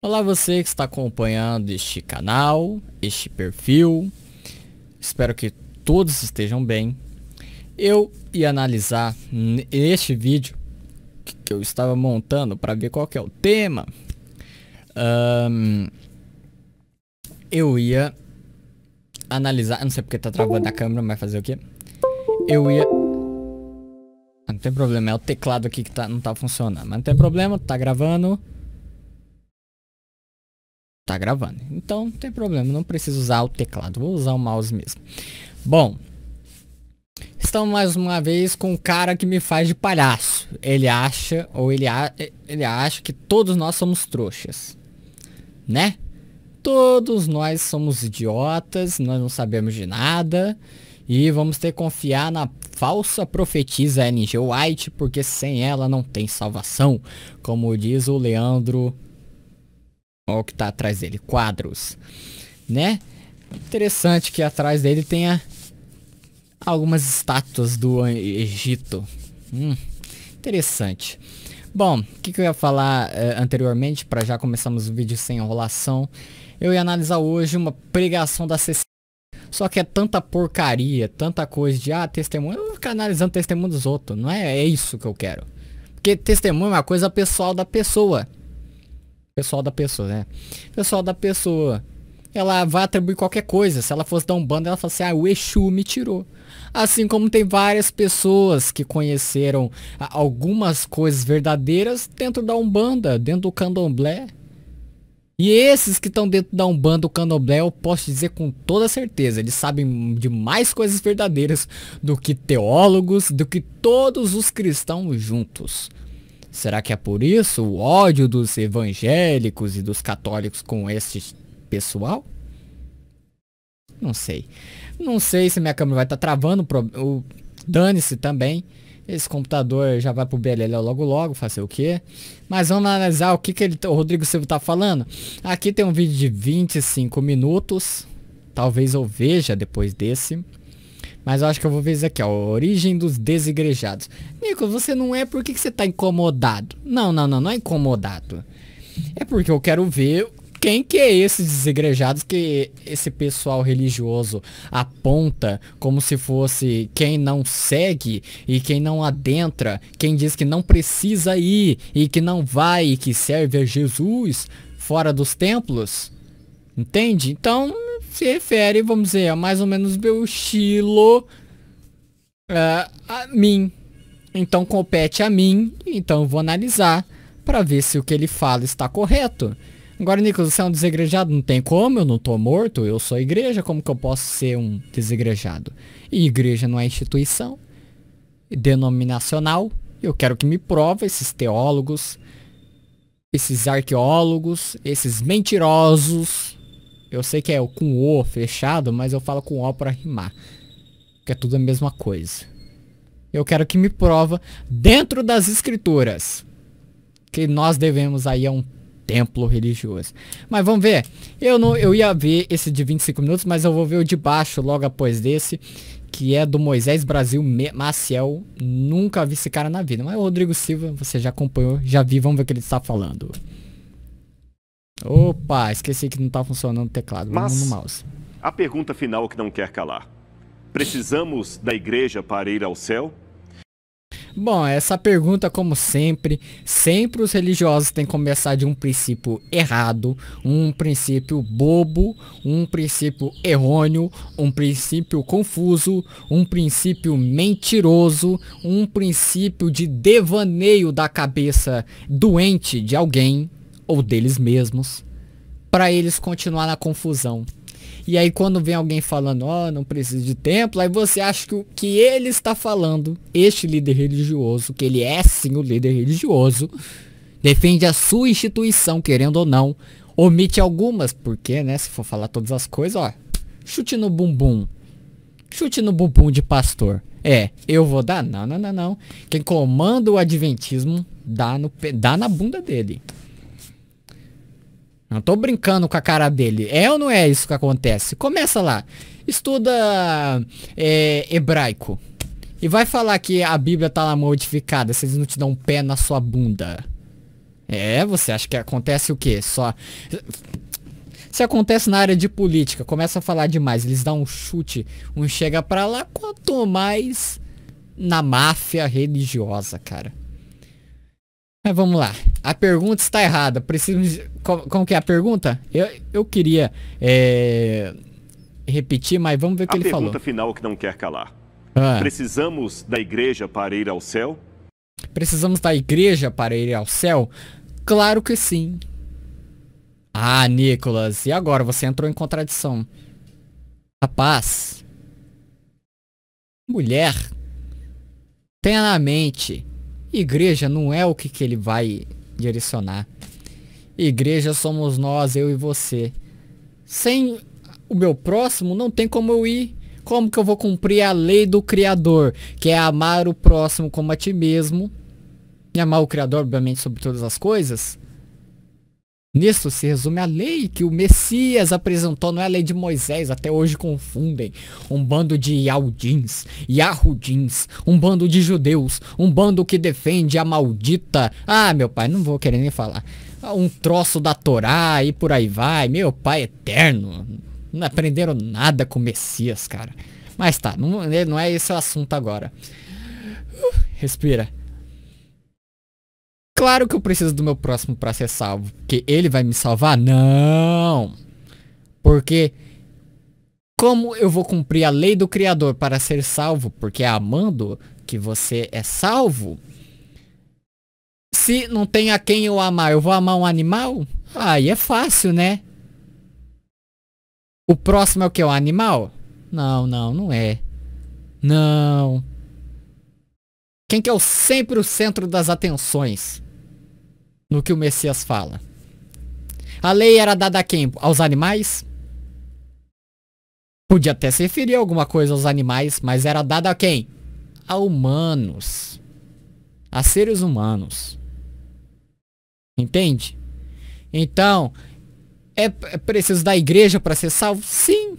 Olá você que está acompanhando este canal, este perfil. Espero que todos estejam bem. Eu ia analisar neste vídeo que eu estava montando para ver qual que é o tema. Eu ia analisar, não sei porque tá travando a câmera, mas fazer o quê? Não tem problema, é o teclado aqui que não tá funcionando, mas não tem problema, tá gravando. Tá gravando, então não tem problema, não preciso usar o teclado, vou usar o mouse mesmo. Bom, estamos mais uma vez com um cara que me faz de palhaço. Ele acha que todos nós somos trouxas, né? Todos nós somos idiotas, nós não sabemos de nada e vamos ter que confiar na falsa profetisa N.G. White, porque sem ela não tem salvação, como diz o Leandro. Olha o que tá atrás dele, quadros, né? Interessante que atrás dele tenha algumas estátuas do Egito. Interessante. Bom, o que eu ia falar anteriormente, para já começarmos o vídeo sem enrolação. Eu ia analisar hoje uma pregação da CC. Só que é tanta porcaria, tanta coisa de testemunho. Eu vou ficar analisando testemunho dos outros, não é isso que eu quero. Porque testemunho é uma coisa pessoal da pessoa. Pessoal da pessoa, ela vai atribuir qualquer coisa. Se ela fosse da Umbanda, ela fala assim, o Exu me tirou. Assim como tem várias pessoas que conheceram algumas coisas verdadeiras dentro da Umbanda, dentro do Candomblé. E esses que estão dentro da Umbanda, do Candomblé, eu posso dizer com toda certeza, eles sabem de mais coisas verdadeiras do que teólogos, do que todos os cristãos juntos. Será que é por isso o ódio dos evangélicos e dos católicos com esse pessoal? Não sei. Não sei se minha câmera vai estar travando. Dane-se também. Esse computador já vai pro BLL logo logo, fazer o quê? Mas vamos analisar o que o Rodrigo Silva tá falando. Aqui tem um vídeo de 25 minutos. Talvez eu veja depois desse. Mas eu acho que eu vou ver isso aqui, ó. Origem dos desigrejados. Nico, você não é porque você tá incomodado. Não é incomodado. É porque eu quero ver quem que é esses desigrejados que esse pessoal religioso aponta como se fosse quem não segue e quem não adentra, quem diz que não precisa ir e que não vai e que serve a Jesus fora dos templos. Entende? Então se refere, vamos dizer, a mais ou menos meu estilo a mim. Então compete a mim, então eu vou analisar para ver se o que ele fala está correto. Agora, Nicolas, você é um desegrejado? Não tem como, eu não tô morto, eu sou igreja, como que eu posso ser um desegrejado? E igreja não é instituição denominacional. Eu quero que me prove esses teólogos, esses arqueólogos, esses mentirosos. Eu sei que é com O fechado, mas eu falo com O para rimar. Que é tudo a mesma coisa. Eu quero que me prova dentro das escrituras que nós devemos aí a um templo religioso. Mas vamos ver. Eu ia ver esse de 25 minutos, mas eu vou ver o de baixo logo após desse, que é do Moisés Brasil Maciel. Nunca vi esse cara na vida. Mas o Rodrigo Silva, você já acompanhou, já vi, vamos ver o que ele está falando. Opa, esqueci que não tá funcionando o teclado. Vamos no mouse. A pergunta final que não quer calar. Precisamos da igreja para ir ao céu? Bom, essa pergunta, como sempre os religiosos têm que começar de um princípio errado, um princípio bobo, um princípio errôneo, um princípio confuso, um princípio mentiroso, um princípio de devaneio da cabeça doente de alguém ou deles mesmos, para eles continuar na confusão. E aí quando vem alguém falando, não precisa de templo, aí você acha que o que ele está falando, este líder religioso, que ele é sim o líder religioso, defende a sua instituição, querendo ou não, omite algumas, porque, né, se for falar todas as coisas, chute no bumbum. Chute no bumbum de pastor. Eu vou dar? Não. Quem comanda o adventismo dá na bunda dele. Não tô brincando com a cara dele. É ou não é isso que acontece? Começa lá. Estuda hebraico. E vai falar que a Bíblia tá lá modificada. Se eles não te dão um pé na sua bunda. É, você acha que acontece o quê? Só... Se acontece na área de política, começa a falar demais, eles dão um chute, um chega pra lá, quanto mais na máfia religiosa, cara. Mas vamos lá. A pergunta está errada. Preciso... Como que é a pergunta? Eu queria repetir, mas vamos ver o que ele falou. A pergunta final que não quer calar. Ah. Precisamos da igreja para ir ao céu? Precisamos da igreja para ir ao céu? Claro que sim. Ah, Nicolas, e agora? Você entrou em contradição. Rapaz. Mulher. Tenha na mente. Igreja não é o que ele vai direcionar. Igreja somos nós, eu e você. Sem o meu próximo, não tem como eu ir. Como que eu vou cumprir a lei do Criador? Que é amar o próximo como a ti mesmo. E amar o Criador, obviamente, sobre todas as coisas. Nisso se resume a lei que o Messias apresentou, não é a lei de Moisés, até hoje confundem. Um bando de Yahudins, Yahudins, um bando de judeus, um bando que defende a maldita... Ah, meu pai, não vou querer nem falar. Um troço da Torá e por aí vai, meu pai eterno. Não aprenderam nada com o Messias, cara. Mas tá, não é esse o assunto agora. Respira. Claro que eu preciso do meu próximo para ser salvo. Porque ele vai me salvar? Não. Porque como eu vou cumprir a lei do Criador para ser salvo? Porque é amando que você é salvo. Se não tem a quem eu amar, eu vou amar um animal? Aí é fácil, né? O próximo é o que? O animal? Não é. Não. Quem que é sempre o centro das atenções? No que o Messias fala. A lei era dada a quem? Aos animais? Podia até se referir a alguma coisa aos animais, mas era dada a quem? A humanos. A seres humanos. Entende? Então, é preciso da igreja para ser salvo? Sim.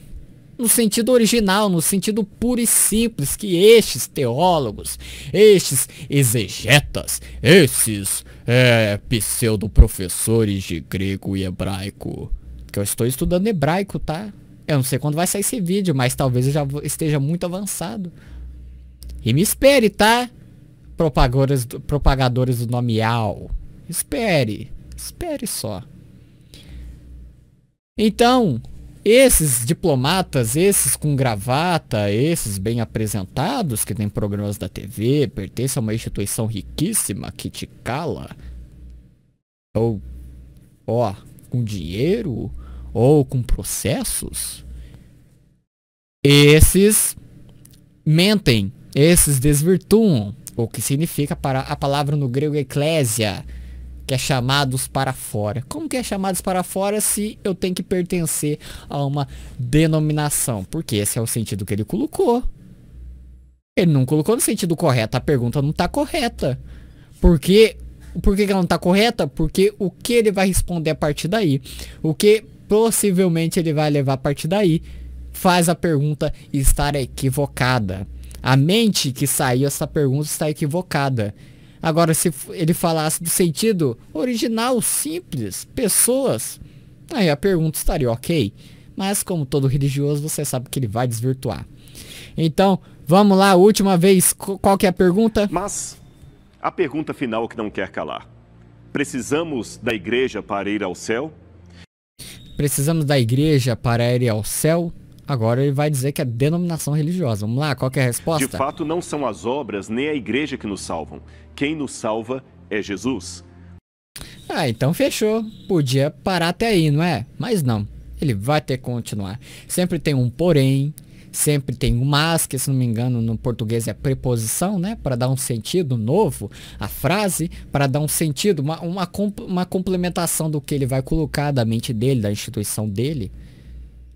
No sentido original, no sentido puro e simples, que estes teólogos, estes exegetas, esses pseudo-professores de grego e hebraico, que eu estou estudando hebraico, tá? Eu não sei quando vai sair esse vídeo, mas talvez eu já esteja muito avançado. E me espere, tá? Propagadores do nome Al. Espere só. Então... esses diplomatas, esses com gravata, esses bem apresentados, que tem programas da TV, pertencem a uma instituição riquíssima que te cala, ou, com dinheiro, ou com processos, esses mentem, esses desvirtuam, o que significa para a palavra no grego eclésia, que é chamados para fora. Como que é chamados para fora se eu tenho que pertencer a uma denominação? Porque esse é o sentido que ele colocou. Ele não colocou no sentido correto. A pergunta não está correta. Por que ela não está correta? Porque o que ele vai responder a partir daí? O que possivelmente ele vai levar a partir daí? Faz a pergunta estar equivocada. A mente que saiu essa pergunta está equivocada. Agora, se ele falasse do sentido original, simples, pessoas, aí a pergunta estaria ok. Mas como todo religioso, você sabe que ele vai desvirtuar. Então, vamos lá, última vez, qual que é a pergunta? Mas a pergunta final que não quer calar. Precisamos da igreja para ir ao céu? Precisamos da igreja para ir ao céu? Agora ele vai dizer que é denominação religiosa. Vamos lá, qual que é a resposta? De fato, não são as obras nem a igreja que nos salvam. Quem nos salva é Jesus. Ah, então fechou. Podia parar até aí, não é? Mas não. Ele vai ter que continuar. Sempre tem um porém. Sempre tem um mas, que se não me engano no português é preposição, né? Para dar um sentido novo à frase. Para dar um sentido, uma complementação do que ele vai colocar da mente dele, da instituição dele.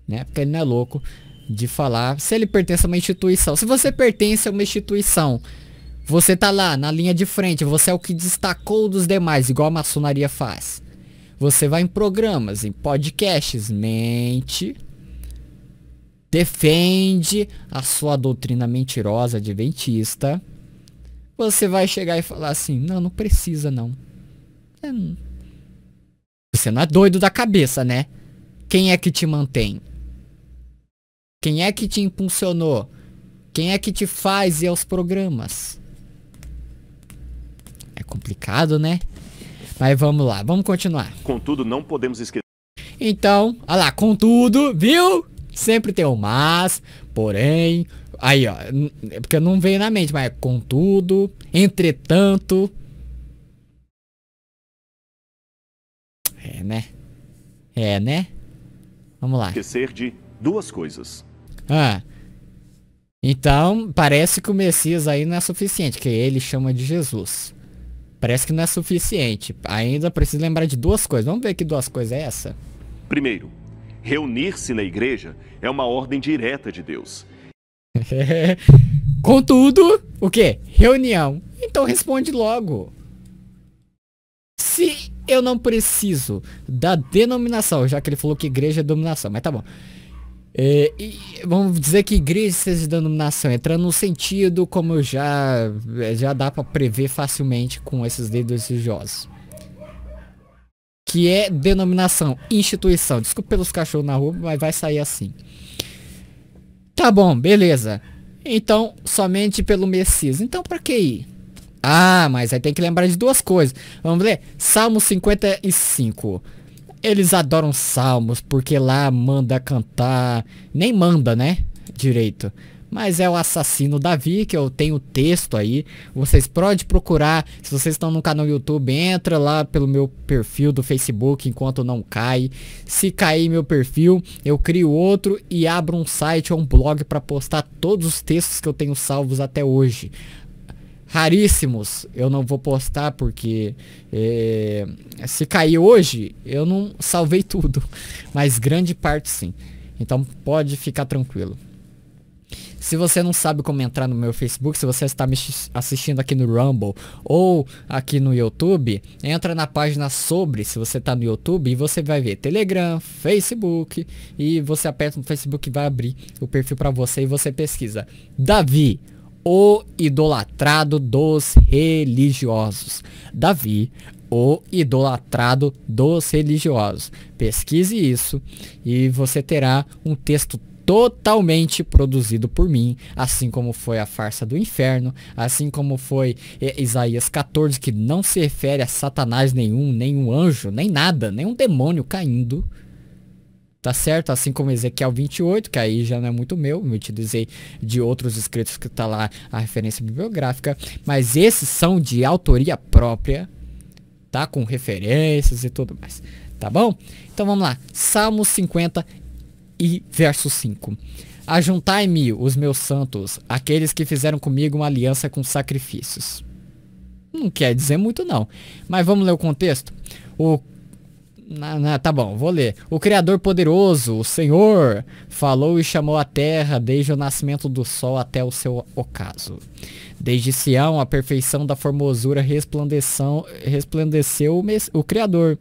Né? Porque ele não é louco de falar se ele pertence a uma instituição. Se você pertence a uma instituição, você tá lá na linha de frente, você é o que destacou dos demais, igual a maçonaria faz. Você vai em programas, em podcasts, mente, defende a sua doutrina mentirosa adventista. Você vai chegar e falar assim, não precisa não. Você não é doido da cabeça, né? Quem é que te mantém? Quem é que te impulsionou? Quem é que te faz ir aos programas? É complicado, né? Mas vamos lá, vamos continuar. Contudo, não podemos esquecer. Então, olha lá, contudo, viu? Sempre tem o mas, porém. Aí, ó, é porque não veio na mente, mas é contudo, entretanto. É, né? Vamos lá. Esquecer de duas coisas. Então, parece que o Messias aí não é suficiente, que ele chama de Jesus. Parece que não é suficiente. Ainda precisa lembrar de duas coisas. Vamos ver que duas coisas é essa. Primeiro, reunir-se na igreja é uma ordem direta de Deus. Contudo, o quê? Reunião. Então responde logo. Se eu não preciso da denominação, já que ele falou que igreja é denominação, mas tá bom. Vamos dizer que igreja seja denominação, entrando no sentido como já dá para prever facilmente com esses líderes religiosos. Que é denominação, instituição. Desculpa pelos cachorros na rua, mas vai sair assim. Tá bom, beleza. Então, somente pelo Messias. Então, pra que ir? Ah, mas aí tem que lembrar de duas coisas. Vamos ler? Salmo 55. Eles adoram salmos, porque lá manda cantar. Nem manda, né? Direito. Mas é o assassino Davi, que eu tenho o texto aí. Vocês podem procurar. Se vocês estão no canal YouTube, entra lá pelo meu perfil do Facebook enquanto não cai. Se cair meu perfil, eu crio outro e abro um site ou um blog para postar todos os textos que eu tenho salvos até hoje. Raríssimos eu não vou postar porque se cair hoje eu não salvei tudo, mas grande parte sim. Então pode ficar tranquilo. Se você não sabe como entrar no meu Facebook, se você está me assistindo aqui no Rumble ou aqui no YouTube, entra na página sobre, se você está no YouTube, e você vai ver Telegram, Facebook, e você aperta no Facebook e vai abrir o perfil para você e você pesquisa Davi, o idolatrado dos religiosos. Davi, o idolatrado dos religiosos. Pesquise isso e você terá um texto totalmente produzido por mim, assim como foi a farsa do inferno, assim como foi Isaías 14, que não se refere a Satanás nenhum, nem um anjo, nem nada, nem um demônio caindo. Tá certo? Assim como Ezequiel 28, que aí já não é muito meu, eu utilizei de outros escritos que tá lá a referência bibliográfica, mas esses são de autoria própria, tá? Com referências e tudo mais, tá bom? Então vamos lá, Salmo 50 e verso 5. Ajuntai-me os meus santos, aqueles que fizeram comigo uma aliança com sacrifícios. Não quer dizer muito não, mas vamos ler o contexto? Tá bom, vou ler. O Criador poderoso, o Senhor, falou e chamou a terra desde o nascimento do sol até o seu ocaso. Desde Sião, a perfeição da formosura resplandeceu o Criador.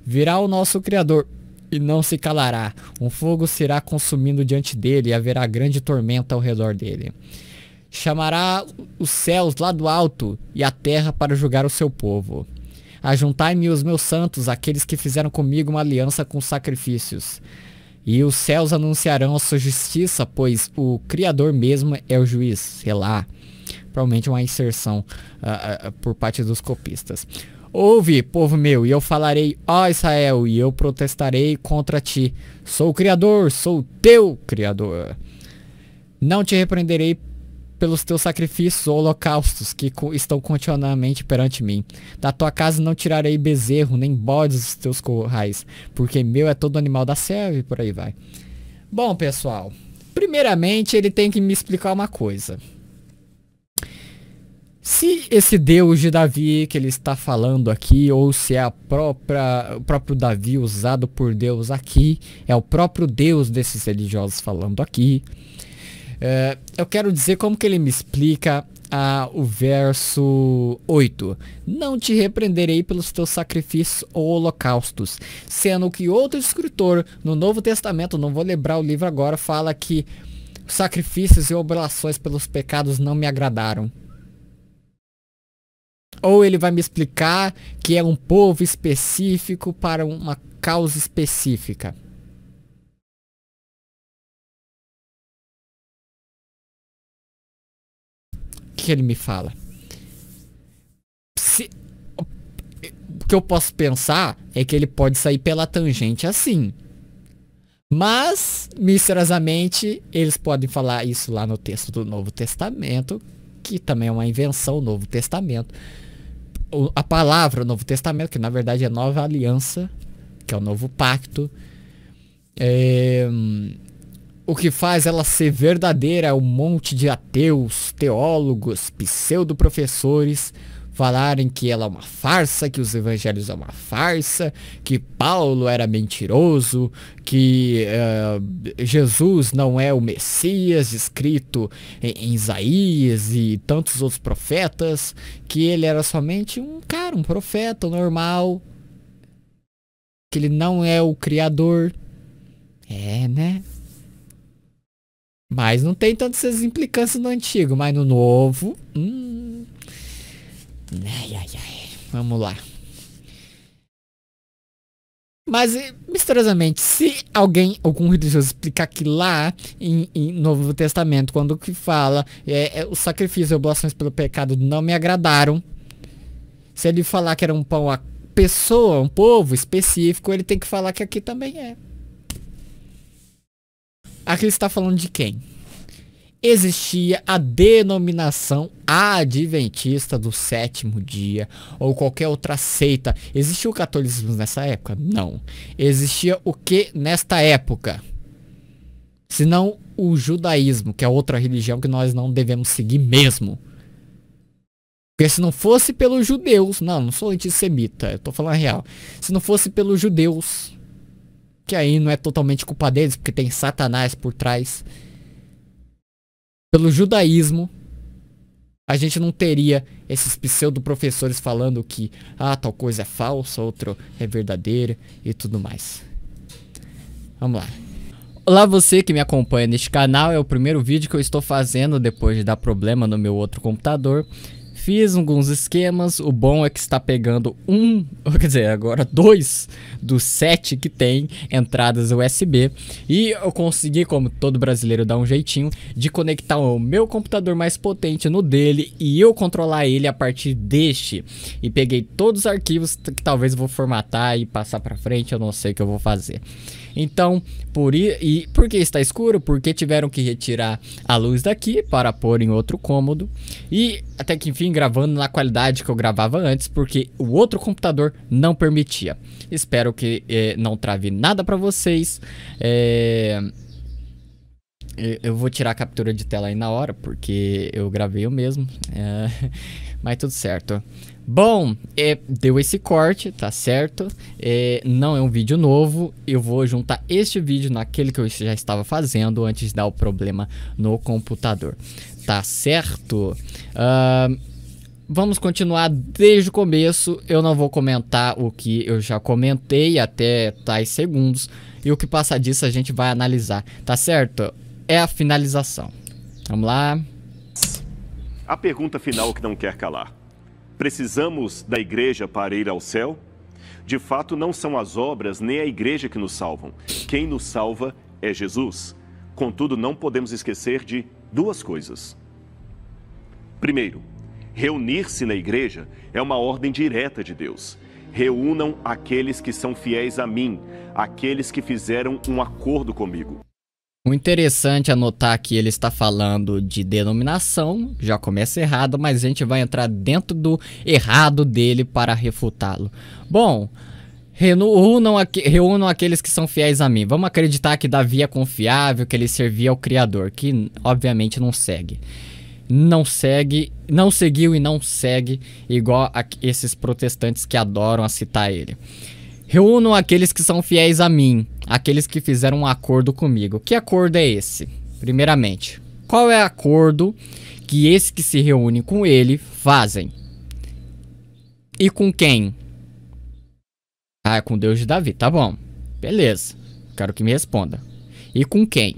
Virá o nosso Criador e não se calará. Um fogo será consumindo diante dele e haverá grande tormenta ao redor dele. Chamará os céus lá do alto e a terra para julgar o seu povo. Ajuntai-me os meus santos, aqueles que fizeram comigo uma aliança com sacrifícios. E os céus anunciarão a sua justiça, pois o Criador mesmo é o juiz. Sei lá. Provavelmente uma inserção por parte dos copistas. Ouve, povo meu, e eu falarei, ó Israel, e eu protestarei contra ti. Sou o Criador, sou o teu Criador. Não te repreenderei pelos teus sacrifícios ou holocaustos que estão continuamente perante mim. Da tua casa não tirarei bezerro, nem bodes dos teus currais, porque meu é todo animal da selva e por aí vai. Bom, pessoal, primeiramente ele tem que me explicar uma coisa. Se esse Deus de Davi que ele está falando aqui, ou se é o próprio Davi usado por Deus aqui, é o próprio Deus desses religiosos falando aqui, eu quero dizer como que ele me explica o verso 8. Não te repreenderei pelos teus sacrifícios ou holocaustos. Sendo que outro escritor no Novo Testamento, não vou lembrar o livro agora, fala que sacrifícios e oblações pelos pecados não me agradaram. Ou ele vai me explicar que é um povo específico para uma causa específica. O que ele me fala? O que eu posso pensar é que ele pode sair pela tangente assim. Mas, misteriosamente, eles podem falar isso lá no texto do Novo Testamento, que também é uma invenção, o Novo Testamento. A palavra Novo Testamento, que na verdade é Nova Aliança, que é o Novo Pacto. O que faz ela ser verdadeira é um monte de ateus, teólogos, pseudo-professores falarem que ela é uma farsa, que os evangelhos é uma farsa, que Paulo era mentiroso, que Jesus não é o Messias escrito em Isaías e tantos outros profetas, que ele era somente um profeta normal, que ele não é o criador. Né? Mas não tem tantas essas implicâncias no antigo, mas no novo... Vamos lá. Mas, misteriosamente, se algum religioso explicar que lá em Novo Testamento, quando que fala os sacrifícios e oblações pelo pecado não me agradaram, se ele falar que era um povo específico, ele tem que falar que aqui também é. Aqui está falando de quem? Existia a denominação adventista do sétimo dia, ou qualquer outra seita. Existia o catolicismo nessa época? Não. Existia o que nesta época? Senão o judaísmo, que é outra religião que nós não devemos seguir mesmo. Porque se não fosse pelos judeus, não sou antissemita, eu tô falando a real. Se não fosse pelos judeus, que aí não é totalmente culpa deles, porque tem Satanás por trás. Pelo judaísmo, a gente não teria esses pseudo-professores falando que tal coisa é falsa, outra é verdadeira e tudo mais. Vamos lá. Olá, você que me acompanha neste canal, é o primeiro vídeo que eu estou fazendo depois de dar problema no meu outro computador. Fiz alguns esquemas, o bom é que está pegando agora 2 dos 7 que tem entradas USB. E eu consegui, como todo brasileiro, dar um jeitinho de conectar o meu computador mais potente no dele e eu controlar ele a partir deste. E peguei todos os arquivos que talvez eu vou formatar e passar para frente, eu não sei o que eu vou fazer. Então, por que está escuro? Porque tiveram que retirar a luz daqui para pôr em outro cômodo. E até que enfim gravando na qualidade que eu gravava antes, porque o outro computador não permitia. Espero que não trave nada para vocês. Eu vou tirar a captura de tela aí na hora, porque eu gravei eu mesmo. Mas tudo certo. Bom, deu esse corte, tá certo? Não é um vídeo novo. Eu vou juntar este vídeo naquele que eu já estava fazendo antes de dar o problema no computador. Tá certo? Vamos continuar desde o começo. Eu não vou comentar o que eu já comentei até tais segundos. E o que passa disso a gente vai analisar, tá certo? É a finalização. Vamos lá. A pergunta final que não quer calar. Precisamos da igreja para ir ao céu? De fato, não são as obras nem a igreja que nos salvam. Quem nos salva é Jesus. Contudo, não podemos esquecer de duas coisas. Primeiro, reunir-se na igreja é uma ordem direta de Deus. Reúnam aqueles que são fiéis a mim, aqueles que fizeram um acordo comigo. O interessante é anotar que ele está falando de denominação, já começa errado, mas a gente vai entrar dentro do errado dele para refutá-lo. Bom, reúnam aqueles que são fiéis a mim. Vamos acreditar que Davi é confiável, que ele servia ao Criador, que obviamente não segue. Não seguiu e não segue, igual a esses protestantes que adoram a citar ele. Reúnam aqueles que são fiéis a mim, aqueles que fizeram um acordo comigo. Que acordo é esse? Primeiramente, qual é o acordo que esses que se reúnem com ele fazem? E com quem? Com Deus de Davi, tá bom. Beleza, quero que me responda. E com quem?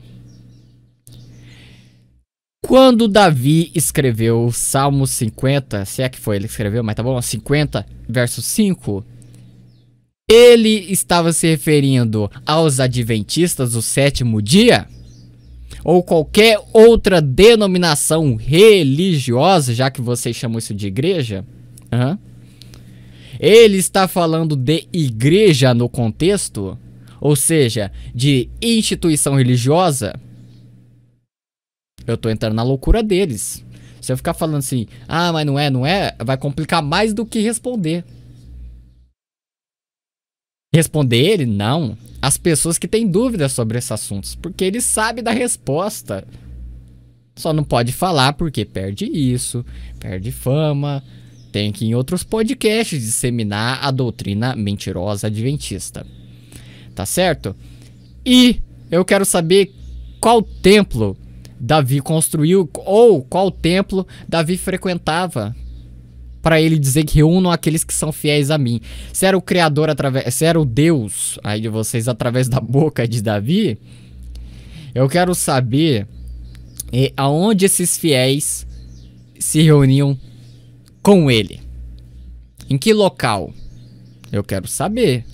Quando Davi escreveu o Salmo 50, se é que foi ele que escreveu, mas tá bom, 50, verso 5, ele estava se referindo aos adventistas do sétimo dia? Ou qualquer outra denominação religiosa, já que vocês chamam isso de igreja? Ele está falando de igreja no contexto? Ou seja, de instituição religiosa? Eu tô entrando na loucura deles. Se eu ficar falando assim, mas não é, vai complicar mais do que responder. Responder ele? Não. As pessoas que têm dúvidas sobre esses assuntos, porque ele sabe da resposta. Só não pode falar porque perde isso, perde fama. Tem que ir em outros podcasts disseminar a doutrina mentirosa adventista. Tá certo? E eu quero saber qual templo Davi construiu ou qual templo Davi frequentava para ele dizer que reúnam aqueles que são fiéis a mim. Se era o Criador se era o Deus aí de vocês através da boca de Davi, eu quero saber aonde esses fiéis se reuniam com ele. Em que local? Eu quero saber.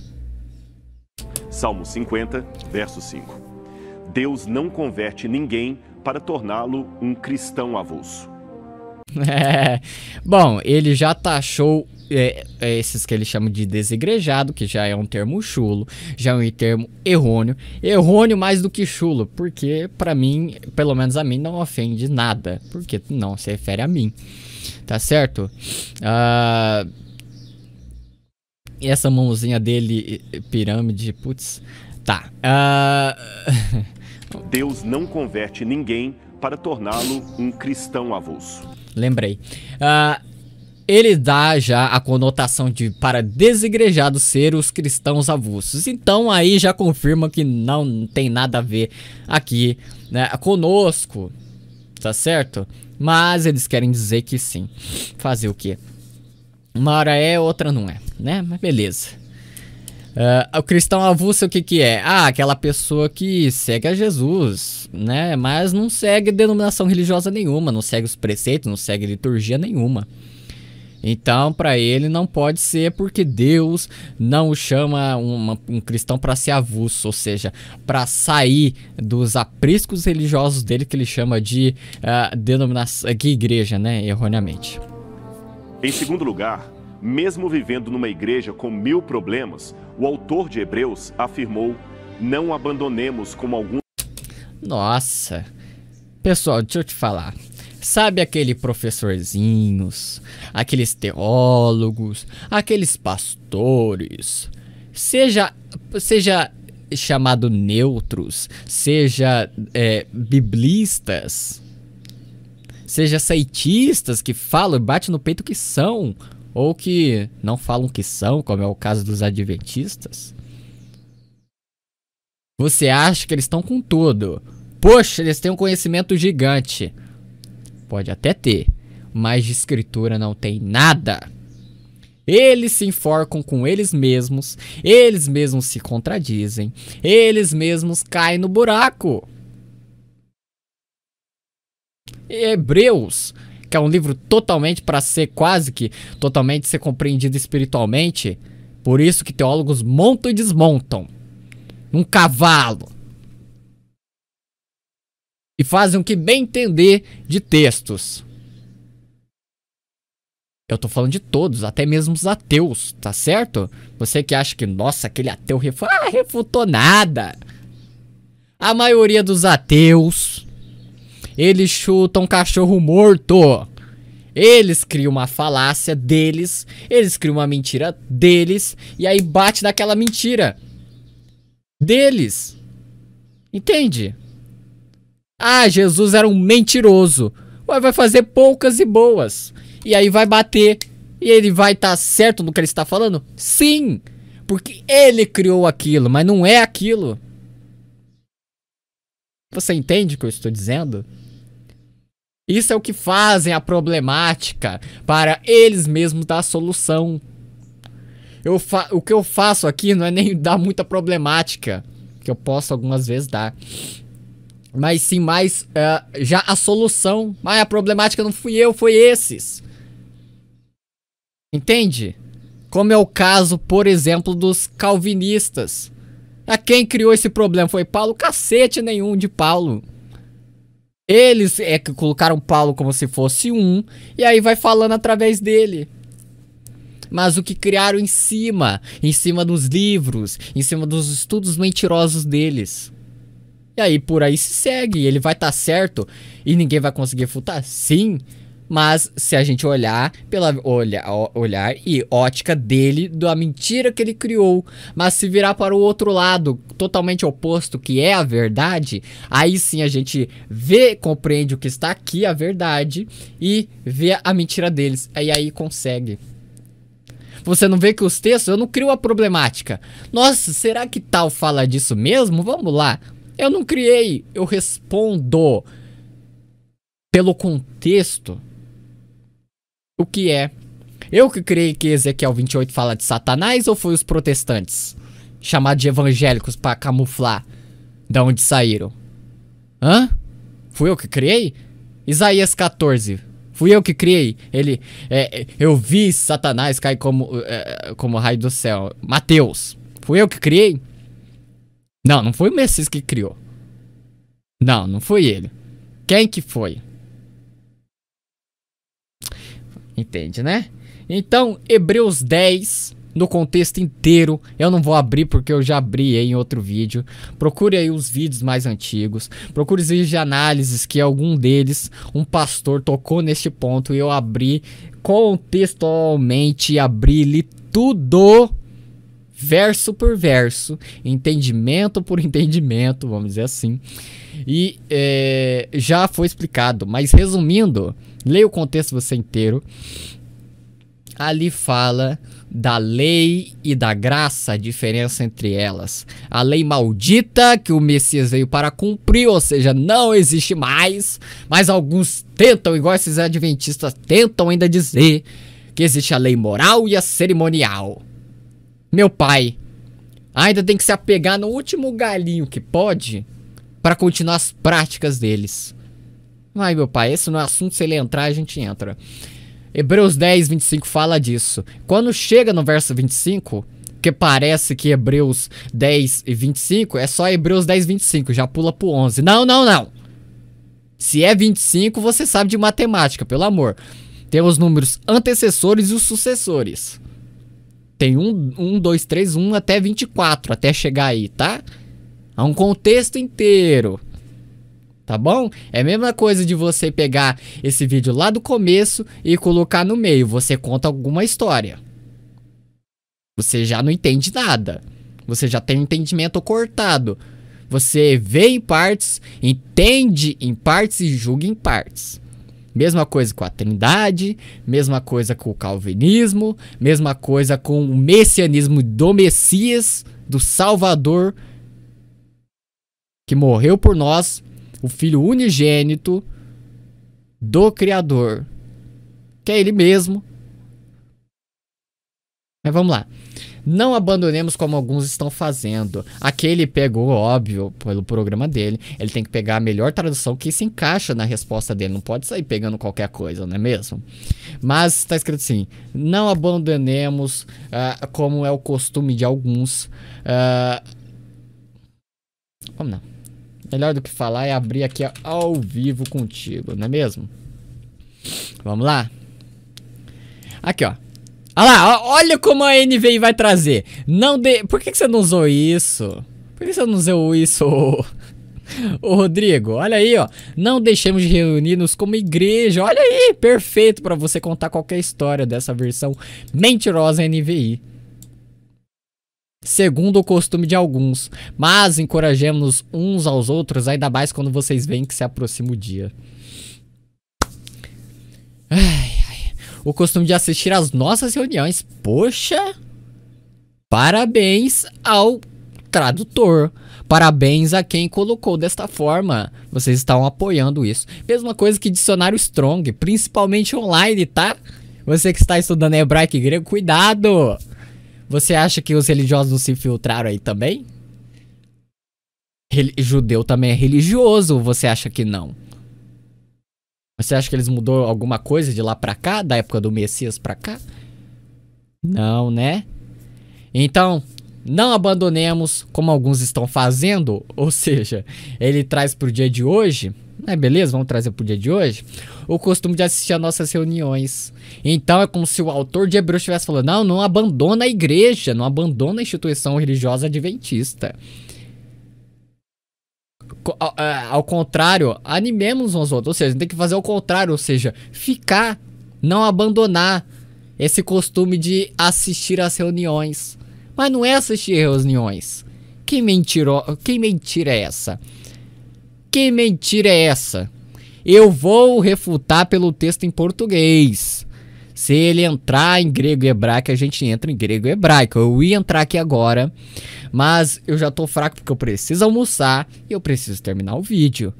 Salmo 50, verso 5. Deus não converte ninguém para torná-lo um cristão avulso. Bom, ele já taxou esses que ele chama de desigrejado, que já é um termo chulo, já é um termo errôneo. Errôneo mais do que chulo, porque pra mim, pelo menos a mim, não ofende nada, porque não se refere a mim. Tá certo? E essa mãozinha dele, pirâmide, putz. Tá. Deus não converte ninguém para torná-lo um cristão avulso. Lembrei. Ele dá já a conotação de para desigrejados ser os cristãos avulsos. Então aí já confirma que não tem nada a ver aqui, né, conosco. Tá certo? Mas eles querem dizer que sim. Fazer o quê? Uma hora é, outra não é, né? Mas beleza. O cristão avulso o que é? Aquela pessoa que segue a Jesus, né? Mas não segue denominação religiosa nenhuma, não segue os preceitos, não segue liturgia nenhuma. Então, para ele não pode ser porque Deus não chama um cristão para ser avulso, ou seja, para sair dos apriscos religiosos dele que ele chama de denominação, de igreja, né? Erroneamente. Em segundo lugar, mesmo vivendo numa igreja com 1000 problemas, o autor de Hebreus afirmou: não abandonemos como alguns... Nossa, pessoal, deixa eu te falar. Sabe aqueles professorzinhos, aqueles teólogos, aqueles pastores, seja chamado neutros, seja biblistas, seja ceitistas que falam e batem no peito que são, ou que não falam que são, como é o caso dos adventistas. Você acha que eles estão com tudo? Poxa, eles têm um conhecimento gigante. Pode até ter, mas de escritura não tem nada. Eles se enforcam com eles mesmos se contradizem, eles mesmos caem no buraco. Hebreus, que é um livro totalmente para ser quase que totalmente ser compreendido espiritualmente, por isso que teólogos montam e desmontam num cavalo e fazem o que bem entender de textos. Eu tô falando de todos, até mesmo os ateus, tá certo? Você que acha que, nossa, aquele ateu refutou nada. A maioria dos ateus, eles chutam cachorro morto. Eles criam uma falácia deles, eles criam uma mentira deles, e aí bate naquela mentira deles. Entende? Jesus era um mentiroso. Vai fazer poucas e boas. E aí vai bater. E ele vai estar certo no que ele está falando? Sim. Porque ele criou aquilo, mas não é aquilo. Você entende o que eu estou dizendo? Isso é o que fazem a problemática para eles mesmos dar a solução. O que eu faço aqui não é nem dar muita problemática, que eu posso algumas vezes dar. mas sim mais já a solução. Mas a problemática não fui eu, foi esses. Entende? Como é o caso, por exemplo, dos calvinistas. A quem criou esse problema foi Paulo? Cacete nenhum de Paulo. Eles que colocaram Paulo como se fosse um, e aí vai falando através dele. Mas o que criaram em cima dos livros, em cima dos estudos mentirosos deles. E aí por aí se segue, ele vai estar certo e ninguém vai conseguir refutar? Sim, mas se a gente olhar pela olhar e ótica dele, da mentira que ele criou, mas se virar para o outro lado, totalmente oposto, que é a verdade, aí sim a gente vê, compreende o que está aqui, a verdade, e vê a mentira deles, aí consegue. Você não vê que os textos, eu não crio a problemática. Nossa, será que tal fala disso mesmo? Vamos lá. Eu não criei, eu respondo pelo contexto o que é. Eu que criei que Ezequiel 28 fala de Satanás ou foi os protestantes? Chamados de evangélicos pra camuflar da onde saíram? Hã? Fui eu que criei? Isaías 14. Fui eu que criei. Ele, eu vi Satanás cair como raio do céu. Mateus. Fui eu que criei? Não, não foi o Messias que criou. Não, não foi ele. Quem que foi? Entende, né? Então, Hebreus 10, no contexto inteiro, eu não vou abrir porque eu já abri em outro vídeo. Procure aí os vídeos mais antigos. Procure os vídeos de análises que algum deles, um pastor tocou neste ponto e eu abri contextualmente, li tudo, verso por verso, entendimento por entendimento, vamos dizer assim. E já foi explicado, mas resumindo, leia o contexto você inteiro. Ali fala da lei e da graça, a diferença entre elas. A lei maldita que o Messias veio para cumprir, ou seja, não existe mais. Mas alguns tentam, igual esses adventistas, tentam ainda dizer que existe a lei moral e a cerimonial. Meu pai ainda tem que se apegar no último galinho que pode para continuar as práticas deles. Ai, meu pai, esse não é assunto, se ele entrar, a gente entra. Hebreus 10, 25 fala disso. Quando chega no verso 25, que parece que Hebreus 10 e 25 é só Hebreus 10, 25, já pula pro 11. Não, não, não. Se é 25, você sabe de matemática, pelo amor. Tem os números antecessores e os sucessores. Tem 1, 2, 3, 1 até 24, até chegar aí, tá? Há um contexto inteiro. Tá bom? É a mesma coisa de você pegar esse vídeo lá do começo e colocar no meio. Você conta alguma história. Você já não entende nada. Você já tem um entendimento cortado. Você vê em partes, entende em partes e julga em partes. Mesma coisa com a Trindade, mesma coisa com o calvinismo, mesma coisa com o messianismo do Messias, do Salvador, que morreu por nós, o Filho unigênito do Criador, que é ele mesmo. Mas vamos lá. Não abandonemos como alguns estão fazendo. Aqui ele pegou, óbvio, pelo programa dele, ele tem que pegar a melhor tradução que se encaixa na resposta dele. Não pode sair pegando qualquer coisa, não é mesmo? Mas está escrito assim: não abandonemos como é o costume de alguns. Vamos lá. Melhor do que falar é abrir aqui ao vivo contigo, não é mesmo? Vamos lá. Aqui, ó. Olha lá, olha como a NVI vai trazer. Por que você não usou isso? Por que você não usou isso, ô Rodrigo? Olha aí, ó. Não deixemos de reunir-nos como igreja. Olha aí, perfeito para você contar qualquer história dessa versão mentirosa NVI. Segundo o costume de alguns, mas encorajemos uns aos outros, ainda mais quando vocês veem que se aproxima o dia. O costume de assistir às nossas reuniões. Poxa! Parabéns ao tradutor. Parabéns a quem colocou desta forma. Vocês estão apoiando isso. Mesma coisa que dicionário Strong, principalmente online, tá? Você que está estudando hebraico e grego, cuidado! Você acha que os religiosos não se infiltraram aí também? Judeu também é religioso, ou você acha que não? Você acha que eles mudou alguma coisa de lá pra cá, da época do Messias pra cá? Não, né? Então, não abandonemos como alguns estão fazendo, ou seja, ele traz pro dia de hoje, beleza, vamos trazer pro dia de hoje, o costume de assistir a nossas reuniões. Então é como se o autor de Hebreus estivesse falando, não abandona a igreja, não abandona a instituição religiosa adventista. Ao contrário, animemos uns aos outros, ou seja, tem que fazer o contrário, ou seja, ficar, não abandonar esse costume de assistir às reuniões. Mas não é assistir reuniões. Que mentira é essa? Que mentira é essa? Eu vou refutar pelo texto em português. Se ele entrar em grego e hebraico, a gente entra em grego e hebraico. Eu ia entrar aqui agora, mas eu já tô fraco porque eu preciso almoçar e eu preciso terminar o vídeo.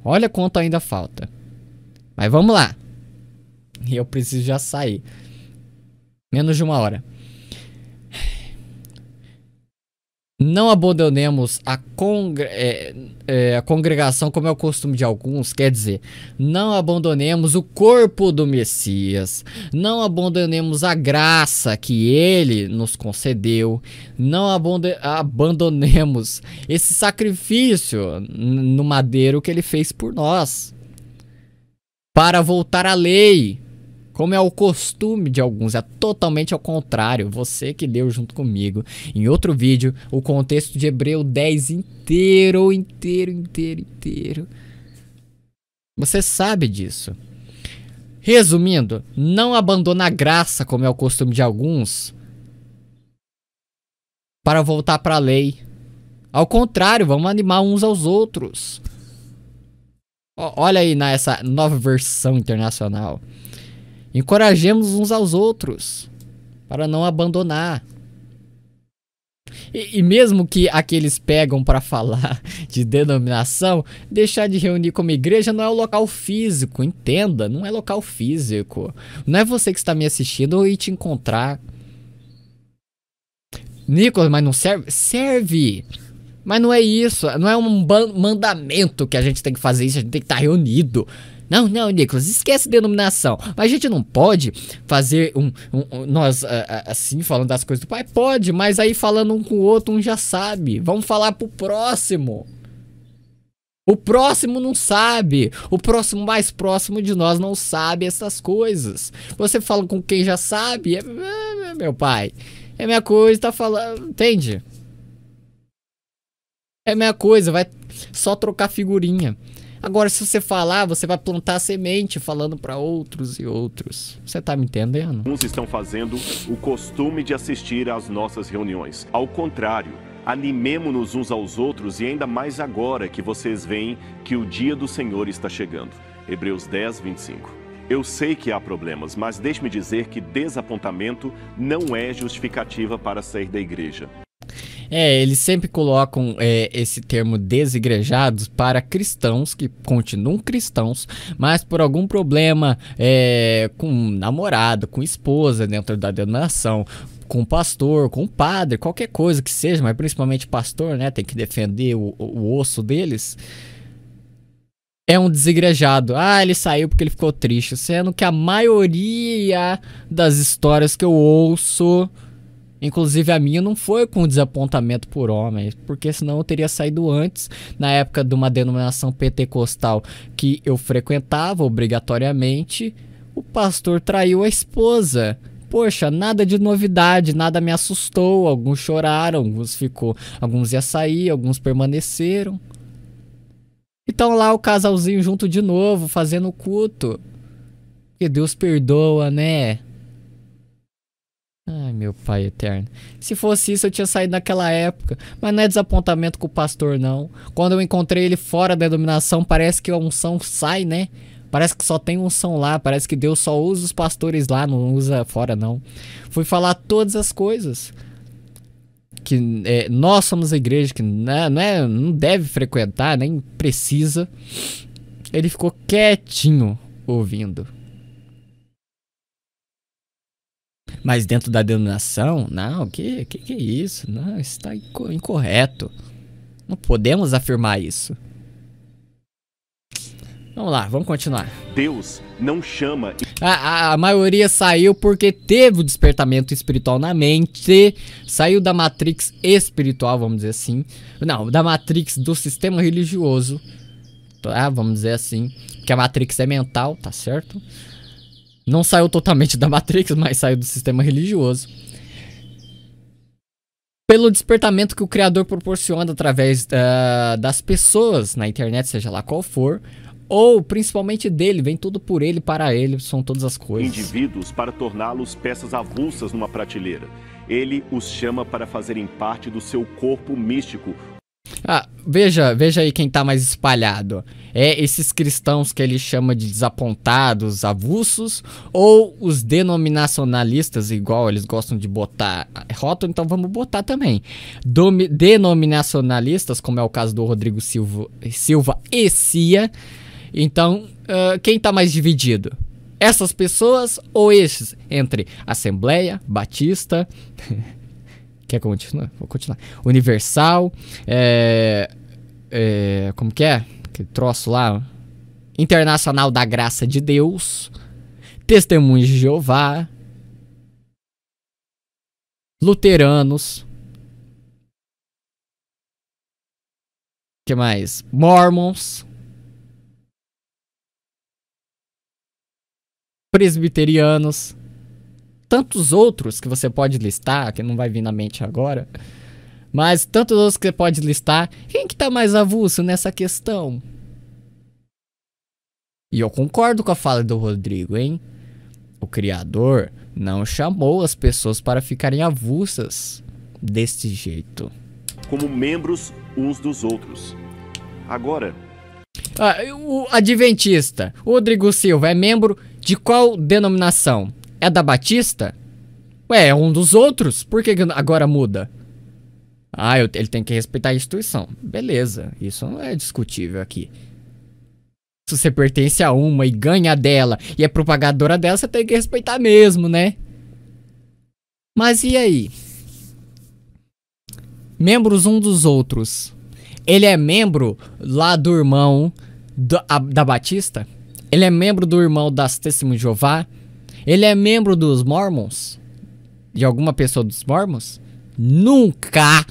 Olha quanto ainda falta. Mas vamos lá. E eu preciso já sair. Menos de 1 hora. Não abandonemos a congregação como é o costume de alguns, quer dizer, não abandonemos o corpo do Messias, não abandonemos a graça que ele nos concedeu, não abandonemos esse sacrifício no madeiro que ele fez por nós, para voltar à lei. Como é o costume de alguns, é totalmente ao contrário. Você que leu junto comigo em outro vídeo o contexto de Hebreu 10 inteiro. Você sabe disso. Resumindo, não abandona a graça, como é o costume de alguns, para voltar para a lei. Ao contrário, vamos animar uns aos outros. Olha aí nessa nova versão internacional. Encorajemos uns aos outros para não abandonar. E mesmo que aqueles pegam para falar de denominação, deixar de reunir como igreja não é o local físico, entenda, não é local físico. Não é você que está me assistindo e te encontrar. Nicolas, mas não serve? Serve! Mas não é isso, não é um mandamento que a gente tem que fazer isso, a gente tem que estar reunido. Não, Nicolas, esquece denominação. Mas a gente não pode fazer nós assim, falando das coisas do Pai? Pode, mas aí falando um com o outro, um já sabe. Vamos falar pro próximo. O próximo não sabe. O próximo mais próximo de nós não sabe essas coisas. Você fala com quem já sabe, meu pai. É minha coisa, tá falando, entende? É minha coisa, vai só trocar figurinha. Agora, se você falar, você vai plantar semente falando para outros e outros. Você tá me entendendo? Uns estão fazendo o costume de assistir às nossas reuniões. Ao contrário, animemo-nos uns aos outros e ainda mais agora que vocês veem que o dia do Senhor está chegando. Hebreus 10, 25. Eu sei que há problemas, mas deixe-me dizer que desapontamento não é justificativa para sair da igreja. Eles sempre colocam esse termo desigrejados para cristãos que continuam cristãos, mas por algum problema com namorado, com esposa dentro da denominação, com pastor, com padre, qualquer coisa que seja, mas principalmente pastor, né? Tem que defender o osso deles. É um desigrejado. Ele saiu porque ele ficou triste, sendo que a maioria das histórias que eu ouço, inclusive a minha, não foi com desapontamento por homem, porque senão eu teria saído antes, na época de uma denominação pentecostal que eu frequentava obrigatoriamente. O pastor traiu a esposa. Poxa, nada de novidade, nada me assustou. Alguns choraram, alguns iam sair, alguns permaneceram. Então lá o casalzinho junto de novo, fazendo culto. Que Deus perdoa, né? Ai, meu pai eterno. Se fosse isso, eu tinha saído naquela época. Mas não é desapontamento com o pastor, não. Quando eu encontrei ele fora da denominação, parece que a unção sai, né? Parece que só tem unção lá. Parece que Deus só usa os pastores lá, não usa fora, não. Fui falar todas as coisas. Que nós somos a igreja que não deve frequentar, nem precisa. Ele ficou quietinho ouvindo. Mas dentro da denominação, não, que é isso? Não, isso está incorreto. Não podemos afirmar isso. Vamos lá, vamos continuar. Deus não chama... A maioria saiu porque teve o despertamento espiritual na mente. Saiu da matrix espiritual, vamos dizer assim. Não, da matrix do sistema religioso. Tá, vamos dizer assim. Porque a matrix é mental, tá certo? Não saiu totalmente da matrix, mas saiu do sistema religioso. Pelo despertamento que o Criador proporciona através das pessoas na internet, seja lá qual for... Ou, principalmente dele, vem tudo por ele, para ele, são todas as coisas. Indivíduos para torná-los peças avulsas numa prateleira. Ele os chama para fazerem parte do seu corpo místico. Veja aí quem tá mais espalhado. É esses cristãos que ele chama de desapontados, avulsos, ou os denominacionalistas, igual eles gostam de botar rótulo, então vamos botar também. Denominacionalistas, como é o caso do Rodrigo Silva e Cia. Então, quem tá mais dividido? Essas pessoas ou esses? Entre Assembleia, Batista, quer continuar? Vou continuar. Universal, como que é? Aquele troço lá, Internacional da Graça de Deus, Testemunhos de Jeová, Luteranos, que mais? Mormons, presbiterianos, tantos outros que você pode listar, que não vai vir na mente agora, mas tantos outros que você pode listar. Quem que tá mais avulso nessa questão? E eu concordo com a fala do Rodrigo, hein? O Criador não chamou as pessoas para ficarem avulsas desse jeito. Como membros uns dos outros. Agora... o adventista, o Rodrigo Silva, é membro de qual denominação? É da Batista? Ué, é um dos outros? Por que agora muda? Ele tem que respeitar a instituição. Beleza, isso não é discutível aqui. Se você pertence a uma e ganha dela e é propagadora dela, você tem que respeitar mesmo, né? Mas e aí? Membros um dos outros. Ele é membro lá do irmão da Batista? Ele é membro do irmão das Testemunhas de Jeová? Ele é membro dos Mormons? De alguma pessoa dos Mormons? Nunca,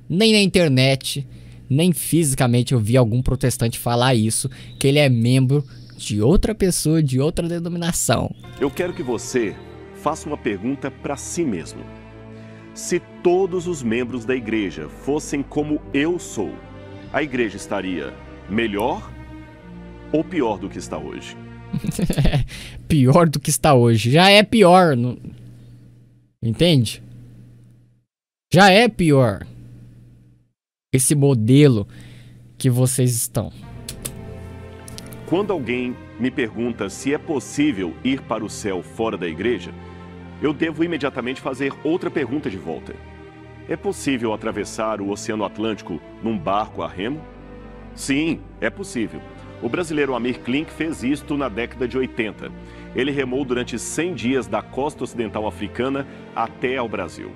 nem na internet, nem fisicamente eu vi algum protestante falar isso, que ele é membro de outra pessoa, de outra denominação. Eu quero que você faça uma pergunta para si mesmo. Se todos os membros da igreja fossem como eu sou, a igreja estaria melhor ou pior do que está hoje? Pior do que está hoje. Já é pior. Não... Entende? Já é pior. Esse modelo que vocês estão. Quando alguém me pergunta se é possível ir para o céu fora da igreja, eu devo imediatamente fazer outra pergunta de volta. É possível atravessar o Oceano Atlântico num barco a remo? Sim, é possível. O brasileiro Amir Klink fez isto na década de 80. Ele remou durante 100 dias da costa ocidental africana até ao Brasil.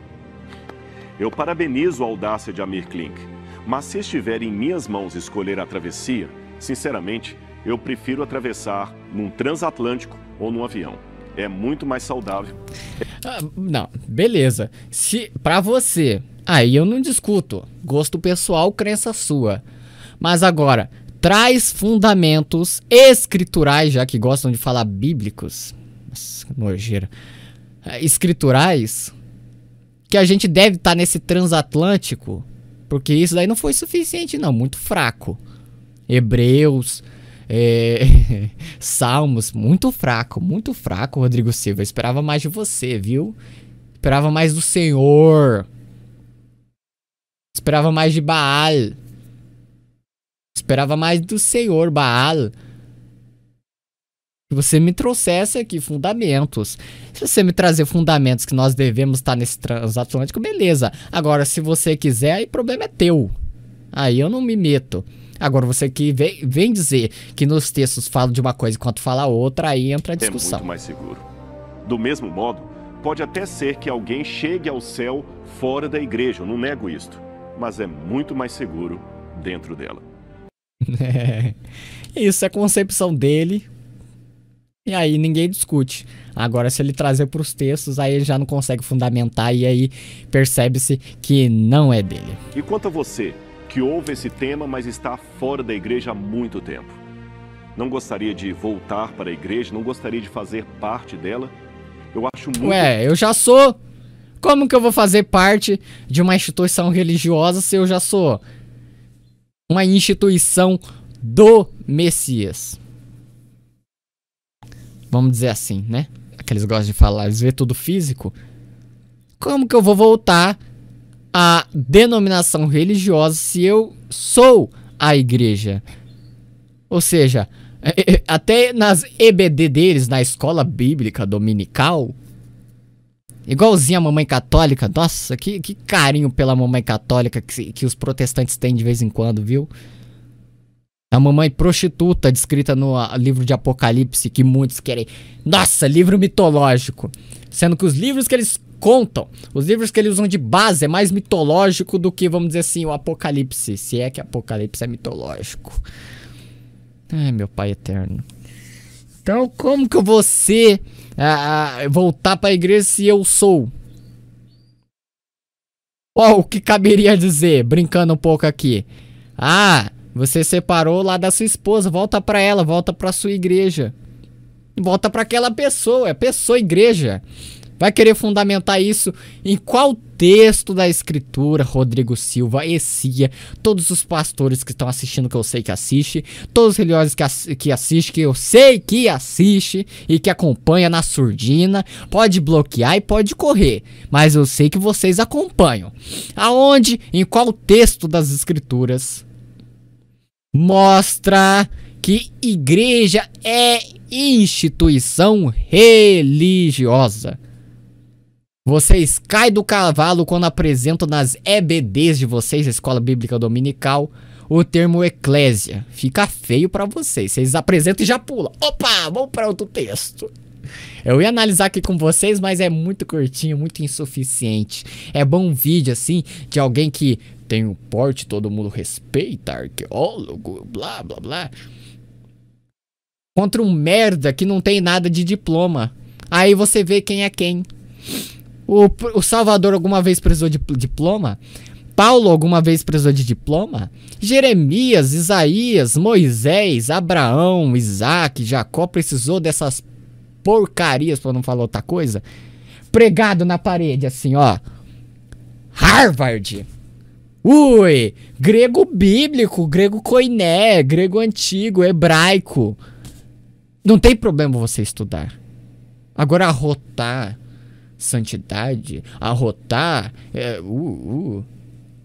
Eu parabenizo a audácia de Amir Klink, mas se estiver em minhas mãos escolher a travessia, sinceramente, eu prefiro atravessar num transatlântico ou num avião. É muito mais saudável. Não, beleza. Se pra você, aí eu não discuto. Gosto pessoal, crença sua. Mas agora, traz fundamentos escriturais, já que gostam de falar bíblicos. Nossa, nojeira. Escriturais, que a gente deve estar nesse transatlântico, porque isso daí não foi suficiente não, muito fraco. Hebreus, Salmos, muito fraco, Rodrigo Silva. Eu esperava mais de você, viu? Esperava mais do Senhor. Esperava mais de Baal. Esperava mais do Senhor, Baal. Que você me trouxesse aqui fundamentos. Se você me trazer fundamentos que nós devemos estar nesse transatlântico, beleza. Agora, se você quiser, aí o problema é teu. Aí eu não me meto. Agora, você que vem dizer que nos textos fala de uma coisa enquanto fala outra, aí entra a discussão. É muito mais seguro. Do mesmo modo, pode até ser que alguém chegue ao céu fora da igreja, eu não nego isto. mas é muito mais seguro dentro dela. Isso é a concepção dele. E aí ninguém discute. Agora, se ele trazer para os textos, aí ele já não consegue fundamentar e aí percebe-se que não é dele. E quanto a você, que ouve esse tema, mas está fora da igreja há muito tempo? Não gostaria de voltar para a igreja? Não gostaria de fazer parte dela? Eu acho muito... Ué, eu já sou. Como que eu vou fazer parte de uma instituição religiosa se eu já sou uma instituição do Messias? Vamos dizer assim, né? Aqueles gostam de falar, eles vê tudo físico. Como que eu vou voltar à denominação religiosa se eu sou a igreja? Ou seja, até nas EBD deles, na escola bíblica dominical, igualzinho a mamãe católica. Nossa, que carinho pela mamãe católica que os protestantes têm de vez em quando, viu? A mamãe prostituta descrita no livro de Apocalipse, que muitos querem. Nossa, livro mitológico. Sendo que os livros que eles contam, os livros que eles usam de base é mais mitológico do que, vamos dizer assim, o Apocalipse. Se é que Apocalipse é mitológico. Ai, meu pai eterno. Então, como que eu vou ser, voltar para a igreja se eu sou? O que caberia dizer, brincando um pouco aqui. Você separou lá da sua esposa, volta pra ela, volta pra sua igreja. Volta pra aquela pessoa, é pessoa, igreja. Vai querer fundamentar isso em qual texto da escritura, Rodrigo Silva, Essia, todos os pastores que estão assistindo, que eu sei que assiste, todos os religiosos que assistem, que eu sei que assiste e que acompanha na surdina, pode bloquear e pode correr, mas eu sei que vocês acompanham. Aonde, em qual texto das escrituras mostra que igreja é instituição religiosa? Vocês caem do cavalo quando apresentam nas EBDs de vocês, a Escola Bíblica Dominical, o termo eclésia. Fica feio pra vocês. Vocês apresentam e já pulam. Opa, vamos pra outro texto. Eu ia analisar aqui com vocês, mas é muito curtinho, muito insuficiente. É bom um vídeo assim, de alguém que tem um porte, todo mundo respeita, arqueólogo, blá, blá, blá. Contra um merda que não tem nada de diploma. Aí você vê quem é quem. O Salvador alguma vez precisou de diploma? Paulo alguma vez precisou de diploma? Jeremias, Isaías, Moisés, Abraão, Isaac, Jacó precisou dessas porcarias, pra não falar outra coisa? Pregado na parede assim, ó. Harvard. Ui, grego bíblico, grego koiné, grego antigo, hebraico. Não tem problema você estudar. Agora arrotar santidade, arrotar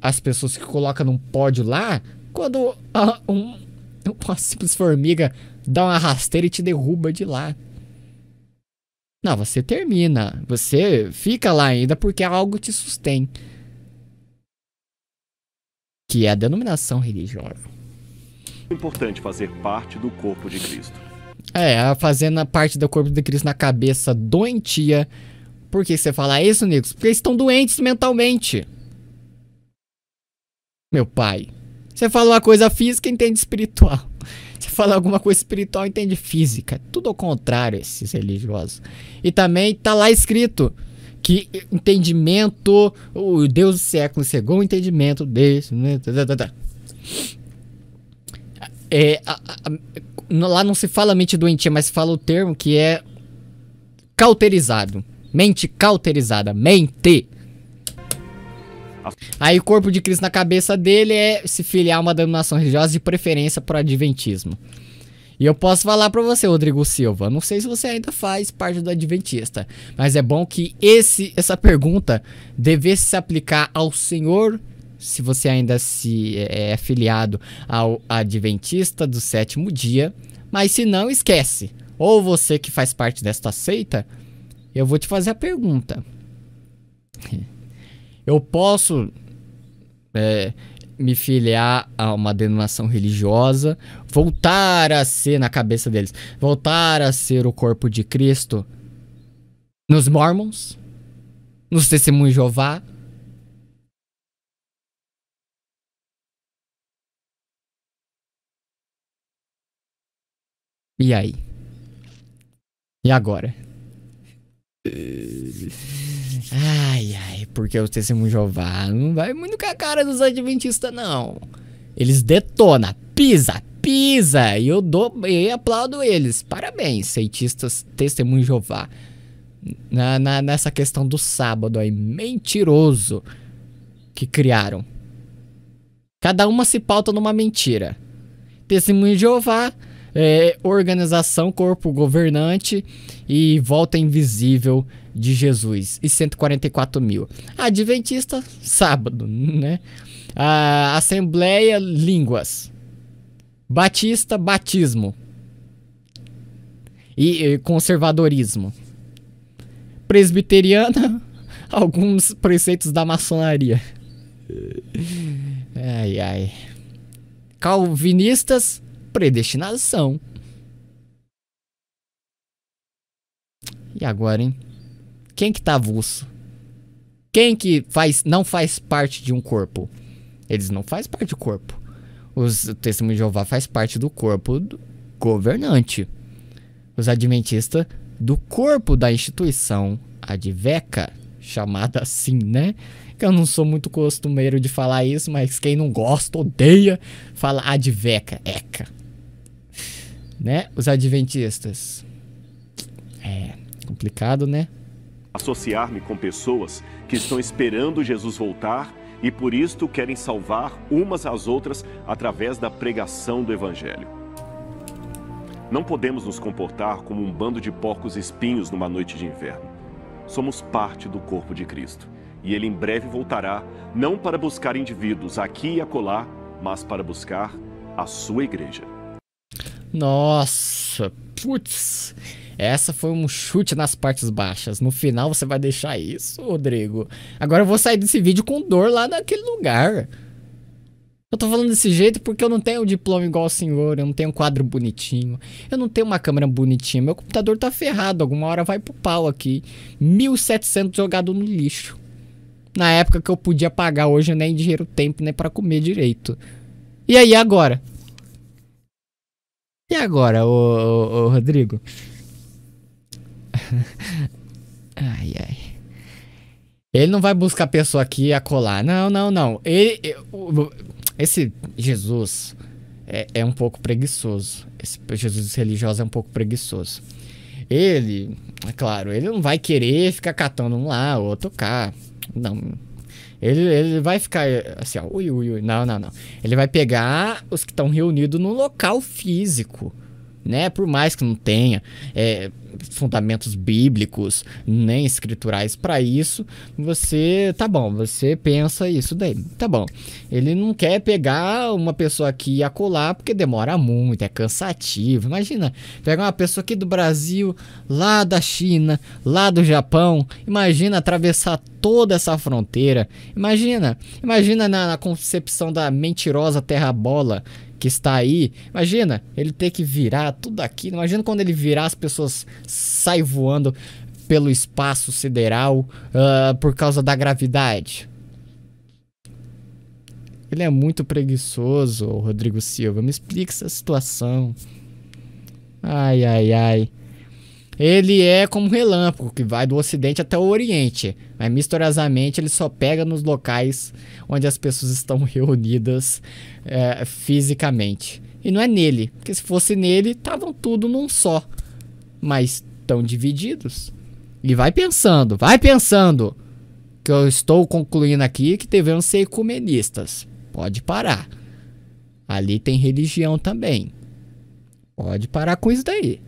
as pessoas que colocam num pódio lá, quando uma simples formiga dá uma rasteira e te derruba de lá. Não, você termina, você fica lá ainda porque algo te sustém, que é a denominação religiosa. É importante fazer parte do corpo de Cristo. Fazendo a parte do corpo de Cristo na cabeça doentia. Por que você fala isso, Nicos? Porque eles estão doentes mentalmente. Meu pai. Você fala uma coisa física, entende espiritual. Você fala alguma coisa espiritual, entende física. Tudo ao contrário, esses religiosos. E também tá lá escrito que entendimento, o Deus do século chegou o entendimento desse. Lá não se fala mente doentia, mas se fala o termo que é cauterizado. Mente cauterizada, mente. Aí o corpo de Cristo na cabeça dele é se filiar a uma denominação religiosa, de preferência para o adventismo. E eu posso falar para você, Rodrigo Silva, não sei se você ainda faz parte do adventista, mas é bom que essa pergunta devesse se aplicar ao senhor, se você ainda é afiliado ao adventista do sétimo dia, mas se não, esquece. Ou você que faz parte desta seita, eu vou te fazer a pergunta. Eu posso me filiar a uma denominação religiosa, voltar a ser, na cabeça deles, voltar a ser o corpo de Cristo nos Mormons, nos Testemunhos de Jeová, E aí? E agora? Ai, porque o testemunho de Jeová não vai muito com a cara dos adventistas, não. Eles detonam, pisa, e eu aplaudo eles. Parabéns, cientistas, testemunho de Jeová. Nessa questão do sábado aí, mentiroso, que criaram. Cada uma se pauta numa mentira. Testemunho de Jeová, organização, corpo governante e volta invisível de Jesus. E 144 mil. Adventista, sábado, né? A Assembleia, línguas. Batista, batismo. E conservadorismo. Presbiteriana, alguns preceitos da maçonaria. Ai. Calvinistas, predestinação. E agora, hein? Quem que tá avulso? Quem que não faz parte de um corpo? Eles não fazem parte do corpo. Os testemunhos de Jeová faz parte do corpo do governante. Os adventistas do corpo da instituição Adveca, chamada assim, né? Que eu não sou muito costumeiro de falar isso, mas quem não gosta, odeia, fala Adveca, Eca. Né? Os adventistas. É complicado, né? Associar-me com pessoas que estão esperando Jesus voltar e por isto querem salvar umas às outras através da pregação do Evangelho. Não podemos nos comportar como um bando de porcos espinhos numa noite de inverno. Somos parte do corpo de Cristo. E ele em breve voltará, não para buscar indivíduos aqui e acolá, mas para buscar a sua igreja. Nossa, putz. Essa foi um chute nas partes baixas. No final você vai deixar isso, Rodrigo. Agora eu vou sair desse vídeo com dor lá naquele lugar. Eu tô falando desse jeito porque eu não tenho diploma igual o senhor, eu não tenho um quadro bonitinho, eu não tenho uma câmera bonitinha, meu computador tá ferrado, alguma hora vai pro pau aqui. 1.700 jogado no lixo. Na época que eu podia pagar, hoje nem dinheiro tempo, nem pra comer direito. E aí, agora? E agora, ô Rodrigo? Ai. Ele não vai buscar a pessoa aqui e acolá. Não. Esse Jesus é um pouco preguiçoso. Esse Jesus religioso é um pouco preguiçoso. Ele, é claro, ele não vai querer ficar catando um lá, outro cá. Não. Ele vai ficar assim, ó. Ui. Não. Ele vai pegar os que estão reunidos no local físico, né? Por mais que não tenha fundamentos bíblicos nem escriturais para isso, você pensa isso daí, tá bom. Ele não quer pegar uma pessoa aqui e acolá porque demora muito, é cansativo. Imagina, pegar uma pessoa aqui do Brasil, lá da China, lá do Japão, imagina atravessar toda essa fronteira. Imagina na concepção da mentirosa terra bola que está aí. Imagina ele ter que virar tudo aquilo. Imagina quando ele virar, as pessoas saem voando pelo espaço sideral por causa da gravidade. Ele é muito preguiçoso, Rodrigo Silva. Me explica essa situação. Ai. Ele é como um relâmpago que vai do ocidente até o oriente, mas misteriosamente ele só pega nos locais onde as pessoas estão reunidas fisicamente. E não é nele, porque se fosse nele, estavam tudo num só, mas estão divididos. E vai pensando, que eu estou concluindo aqui que devemos ser ecumenistas. Pode parar. Ali tem religião também. Pode parar com isso daí.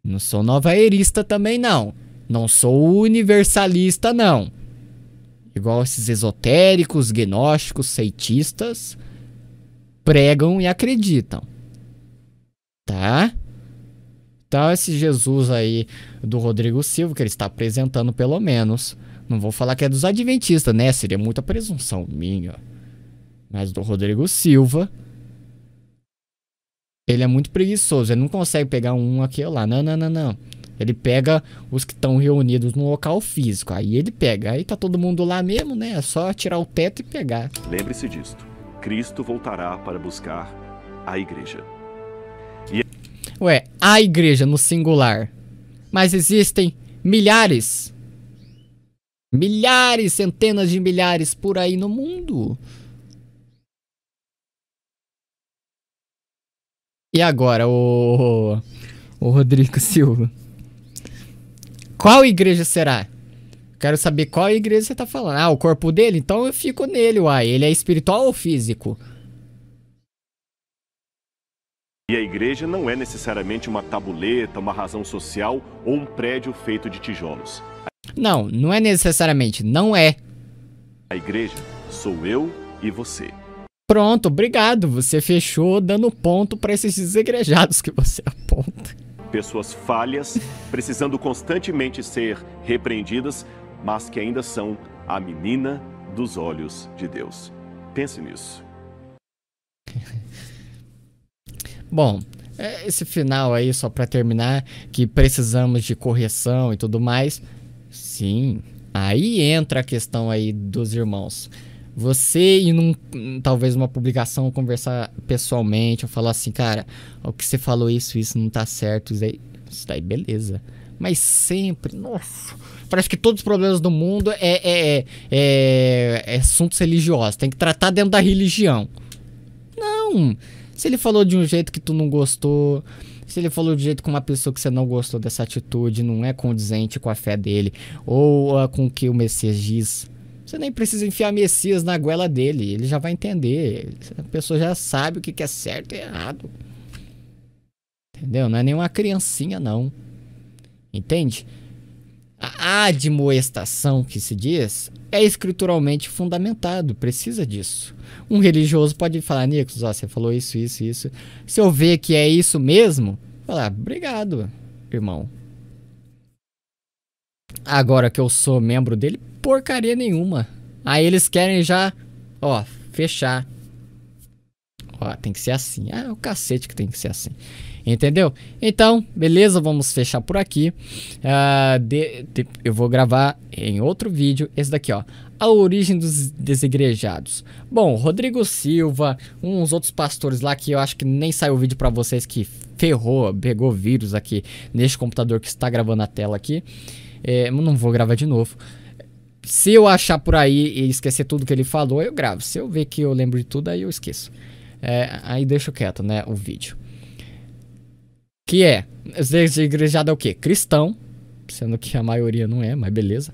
Não sou nova-erista também, não. Não sou universalista, não. Igual esses esotéricos, gnósticos, ceitistas pregam e acreditam. Tá? Então esse Jesus aí do Rodrigo Silva, que ele está apresentando pelo menos, não vou falar que é dos adventistas, né? Seria muita presunção minha. Mas do Rodrigo Silva, ele é muito preguiçoso, ele não consegue pegar um aqui ou lá. Não. Ele pega os que estão reunidos no local físico. Aí ele pega. Aí tá todo mundo lá mesmo, né? É só tirar o teto e pegar. Lembre-se disto. Cristo voltará para buscar a igreja. Ué, a igreja no singular. Mas existem milhares. Milhares, centenas de milhares por aí no mundo. E agora, o Rodrigo Silva? Qual igreja será? Quero saber qual igreja você tá falando. Ah, o corpo dele? Então eu fico nele, uai. Ele é espiritual ou físico? E a igreja não é necessariamente uma tabuleta, uma razão social ou um prédio feito de tijolos. Não, não é necessariamente. Não é. A igreja sou eu e você. Pronto, obrigado. Você fechou dando ponto para esses desigrejados que você aponta. Pessoas falhas, precisando constantemente ser repreendidas, mas que ainda são a menina dos olhos de Deus. Pense nisso. Bom, esse final aí, só para terminar, que precisamos de correção e tudo mais. Sim, aí entra a questão aí dos irmãos. Você ir talvez uma publicação, conversar pessoalmente, ou falar assim, cara, o que você falou isso não tá certo, isso daí beleza. Mas sempre, nossa, parece que todos os problemas do mundo é assuntos religiosos, tem que tratar dentro da religião. Não, se ele falou de um jeito que tu não gostou, se ele falou de um jeito com uma pessoa que você não gostou dessa atitude, não é condizente com a fé dele, ou com o que o Messias diz, você nem precisa enfiar Messias na goela dele, ele já vai entender, a pessoa já sabe o que é certo e errado. Entendeu? Não é nenhuma criancinha, não. Entende? A admoestação que se diz é escrituralmente fundamentado, precisa disso. Um religioso pode falar, Nicos, ó, você falou isso. Se eu ver que é isso mesmo, falar, obrigado, irmão. Agora que eu sou membro dele, porcaria nenhuma. Aí eles querem já, ó, fechar. Ó, tem que ser assim. Ah, é o cacete que tem que ser assim. Entendeu? Então, beleza, vamos fechar por aqui. Eu vou gravar em outro vídeo, esse daqui, ó. A origem dos desigrejados. Bom, Rodrigo Silva, uns outros pastores lá que eu acho que nem saiu o vídeo pra vocês, que pegou vírus aqui neste computador que está gravando a tela aqui. Não vou gravar de novo. Se eu achar por aí e esquecer tudo que ele falou, eu gravo. Se eu ver que eu lembro de tudo, aí eu esqueço. Aí deixo quieto, né, o vídeo. Que desigrejados é o quê? Cristão, sendo que a maioria não é, mas beleza.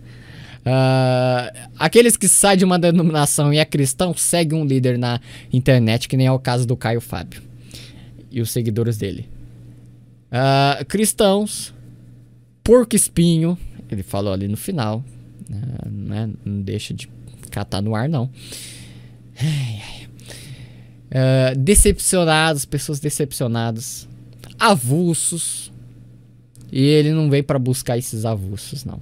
Aqueles que saem de uma denominação e é cristão, seguem um líder na internet, que nem é o caso do Caio Fábio e os seguidores dele. Cristãos, porco espinho, ele falou ali no final, não deixa de catar no ar, não. Decepcionados, pessoas decepcionadas, avulsos, e ele não veio para buscar esses avulsos, não.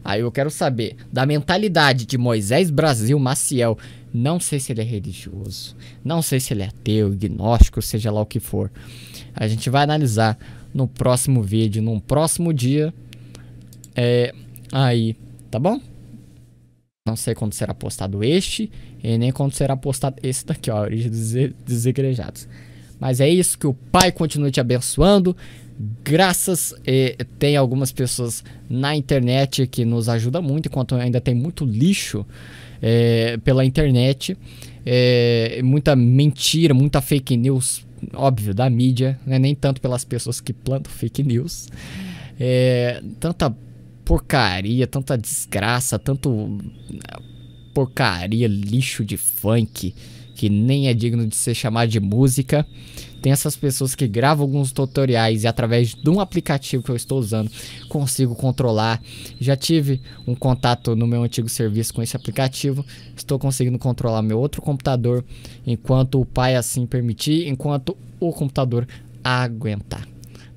Aí eu quero saber da mentalidade de Moisés Brasil Maciel. Não sei se ele é religioso, não sei se ele é ateu, gnóstico, seja lá o que for. A gente vai analisar no próximo vídeo, num próximo dia. Aí, tá bom? Não sei quando será postado este, e nem quando será postado esse daqui, ó, a origem dos desigrejados. Mas é isso, que o Pai continue te abençoando. Graças, tem algumas pessoas na internet que nos ajudam muito, enquanto ainda tem muito lixo pela internet. Muita mentira, muita fake news, óbvio, da mídia, né? Nem tanto pelas pessoas que plantam fake news. Tanta porcaria, tanta desgraça, tanto porcaria, lixo de funk, que nem é digno de ser chamado de música. Tem essas pessoas que gravam alguns tutoriais e através de um aplicativo que eu estou usando, consigo controlar. Já tive um contato no meu antigo serviço com esse aplicativo. Estou conseguindo controlar meu outro computador, enquanto o Pai assim permitir, enquanto o computador aguentar.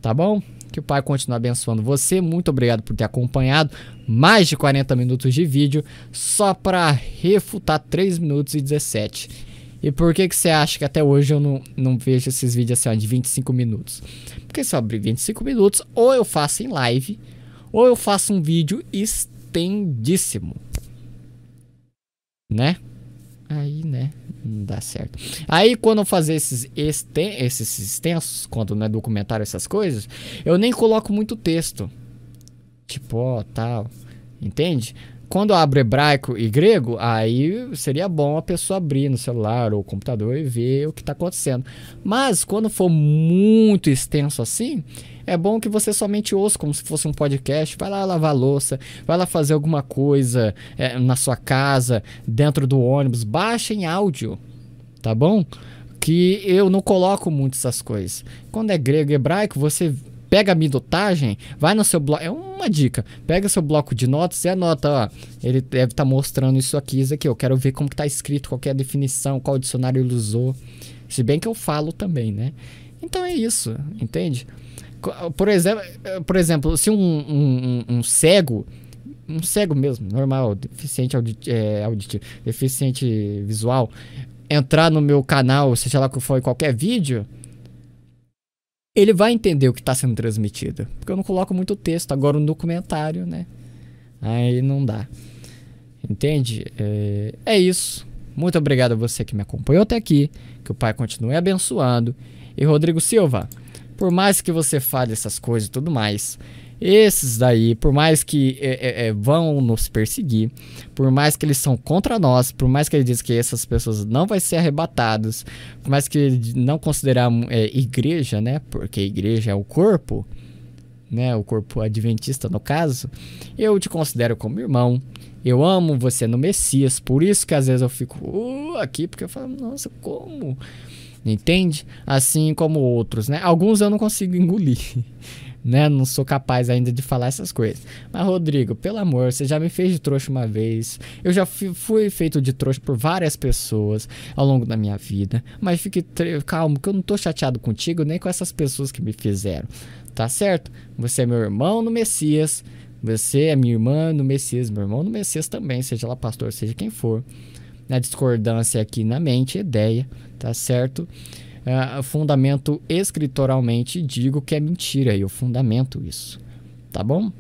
Tá bom? Que o Pai continue abençoando você. Muito obrigado por ter acompanhado mais de 40 minutos de vídeo só para refutar 3 minutos e 17. E por que você acha que até hoje eu não vejo esses vídeos assim, ó, de 25 minutos? Porque se eu abrir 25 minutos, ou eu faço em live, ou eu faço um vídeo estendíssimo. Né? Aí, né? Não dá certo. Aí quando eu fazer esses extensos, quando não é documentário, essas coisas, eu nem coloco muito texto. Tipo, ó, tal. Entende? Quando eu abro hebraico e grego, aí seria bom a pessoa abrir no celular ou computador e ver o que está acontecendo. Mas quando for muito extenso assim, é bom que você somente ouça como se fosse um podcast. Vai lá lavar louça, vai lá fazer alguma coisa na sua casa, dentro do ônibus. Baixa em áudio, tá bom? Que eu não coloco muito essas coisas. Quando é grego e hebraico, você pega a minutagem, vai no seu bloco. É uma dica. Pega seu bloco de notas e anota, ó. Ele deve estar mostrando isso aqui, isso aqui. Eu quero ver como que tá escrito, qual que é a definição, qual dicionário ele usou. Se bem que eu falo também, né? Então é isso, entende? Por exemplo, se um cego mesmo, normal, deficiente auditivo, deficiente visual, entrar no meu canal, seja lá qual for, qualquer vídeo, ele vai entender o que está sendo transmitido. Porque eu não coloco muito texto. Agora um documentário, né? Aí não dá. Entende? É isso. Muito obrigado a você que me acompanhou até aqui. Que o Pai continue abençoando. E Rodrigo Silva, por mais que você fale essas coisas e tudo mais, esses daí, por mais que vão nos perseguir, por mais que eles são contra nós, por mais que ele diz que essas pessoas não vão ser arrebatadas, por mais que ele não considerar igreja, né? Porque igreja é o corpo, né? O corpo adventista no caso. Eu te considero como irmão. Eu amo você no Messias, por isso que às vezes eu fico aqui, porque eu falo, nossa, como? Entende? Assim como outros, né? Alguns eu não consigo engolir. Né? Não sou capaz ainda de falar essas coisas. Mas Rodrigo, pelo amor, você já me fez de trouxa uma vez. Eu já fui feito de trouxa por várias pessoas ao longo da minha vida. Mas fique calmo, que eu não tô chateado contigo nem com essas pessoas que me fizeram. Tá certo? Você é meu irmão no Messias. Você é minha irmã no Messias. Meu irmão no Messias também, seja lá pastor, seja quem for. Na discordância aqui na mente, ideia, tá certo? Fundamento escritoralmente, digo que é mentira e eu fundamento isso, tá bom?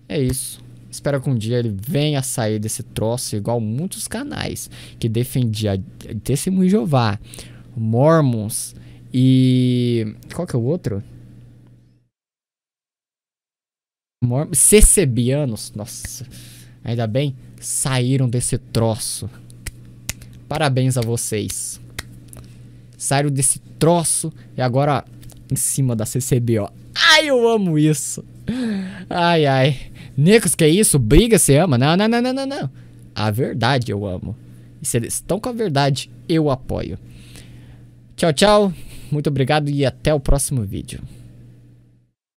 É isso. Espero que um dia ele venha sair desse troço igual muitos canais que defendia Testemunho de Jeová, Mormons e... qual que é o outro? CCBianos, nossa, ainda bem, saíram desse troço. Parabéns a vocês. Saíram desse troço e agora em cima da CCB, ó. Ai, eu amo isso. Ai, ai. Nicos, que é isso? Briga, você ama? Não, não, não, não, não, não. A verdade eu amo. E se eles estão com a verdade, eu apoio. Tchau, tchau. Muito obrigado e até o próximo vídeo.